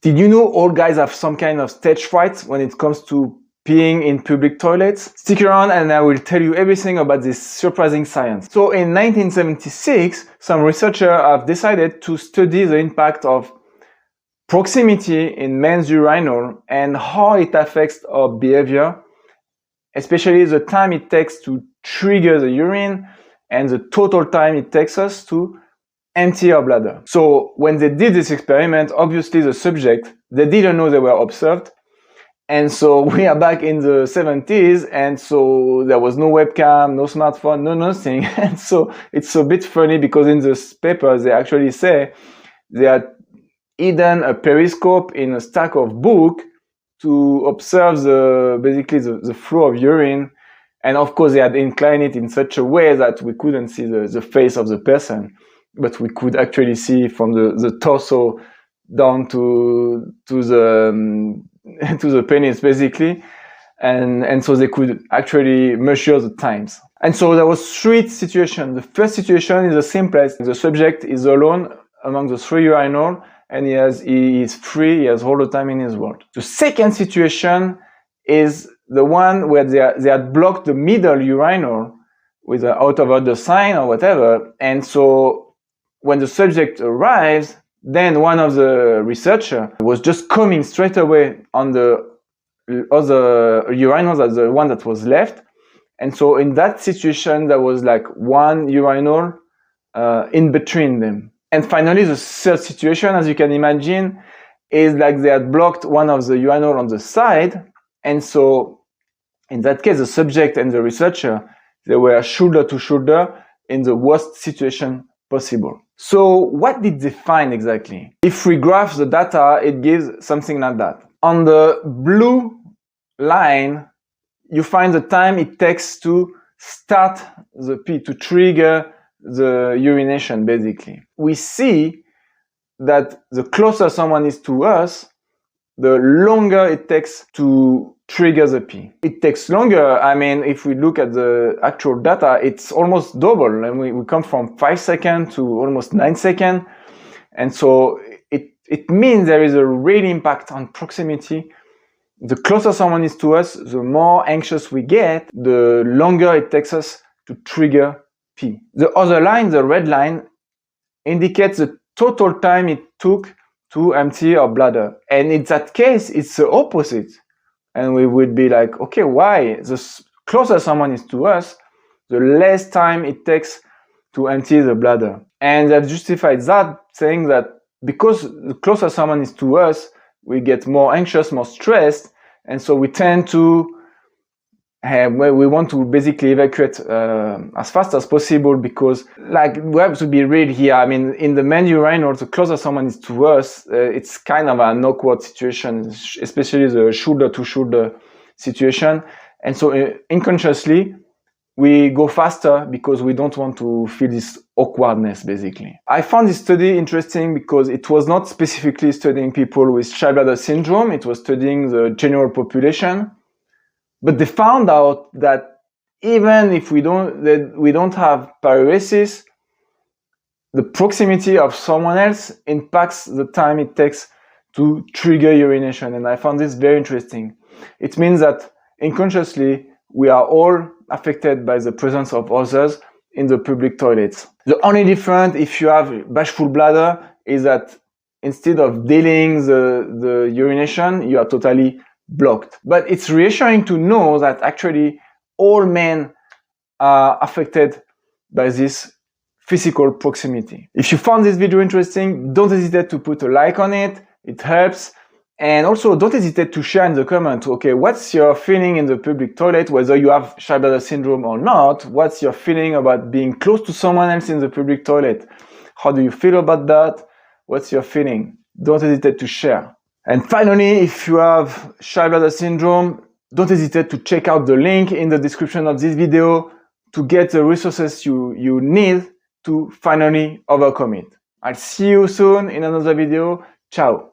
Did you know all guys have some kind of stage fright when it comes to peeing in public toilets? Stick around and I will tell you everything about this surprising science. So in 1976, some researchers have decided to study the impact of proximity in men's urinal and how it affects our behavior, especially the time it takes to trigger the urine and the total time it takes us to empty our bladder. So when they did this experiment, obviously the subject, they didn't know they were observed. And so we are back in the 70s, and so there was no webcam, no smartphone, no nothing. And so it's a bit funny because in this paper they actually say they had hidden a periscope in a stack of books to observe basically the flow of urine. And of course they had inclined it in such a way that we couldn't see the face of the person, but we could actually see from the torso down to the penis basically, and so they could actually measure the times. And so there was three situations. The first situation is the simplest. The subject is alone among the three urinals, and he is free, he has all the time in his world. The second situation is the one where they had blocked the middle urinal with an out of order sign or whatever, and so when the subject arrives, then one of the researchers was just coming straight away on the other urinals as the one that was left. And so in that situation, there was like one urinal in between them. And finally, the third situation, as you can imagine, is like they had blocked one of the urinals on the side. And so in that case, the subject and the researcher, they were shoulder to shoulder in the worst situation possible. So what did they find exactly? If we graph the data, it gives something like that. On the blue line, you find the time it takes to start the pee, to trigger the urination, basically. We see that the closer someone is to us, the longer it takes to trigger the pee. It takes longer. I mean, if we look at the actual data, it's almost double. And we come from 5 seconds to almost 9 seconds. And so it means there is a real impact on proximity. The closer someone is to us, the more anxious we get, the longer it takes us to trigger pee. The other line, the red line, indicates the total time it took to empty our bladder. And in that case, it's the opposite. And we would be like, okay, why? The closer someone is to us, the less time it takes to empty the bladder. And they've justified that, saying that because the closer someone is to us, we get more anxious, more stressed, and so we tend to we want to basically evacuate as fast as possible, because like we have to be real here. I mean, in the main urinal, the closer someone is to us, it's kind of an awkward situation, especially the shoulder to shoulder situation. And so unconsciously, we go faster because we don't want to feel this awkwardness, basically. I found this study interesting because it was not specifically studying people with shy bladder syndrome. It was studying the general population. But they found out that even if we don't have paruresis, the proximity of someone else impacts the time it takes to trigger urination. And I found this very interesting. It means that unconsciously, we are all affected by the presence of others in the public toilets. The only difference, if you have bashful bladder, is that instead of dealing the urination, you are totally blocked. But it's reassuring to know that actually all men are affected by this physical proximity. If you found this video interesting, don't hesitate to put a like on it. It helps. And also don't hesitate to share in the comments, okay, what's your feeling in the public toilet, whether you have shy bladder syndrome or not? What's your feeling about being close to someone else in the public toilet? How do you feel about that? What's your feeling? Don't hesitate to share. And finally, if you have shy bladder syndrome, don't hesitate to check out the link in the description of this video to get the resources you need to finally overcome it. I'll see you soon in another video. Ciao.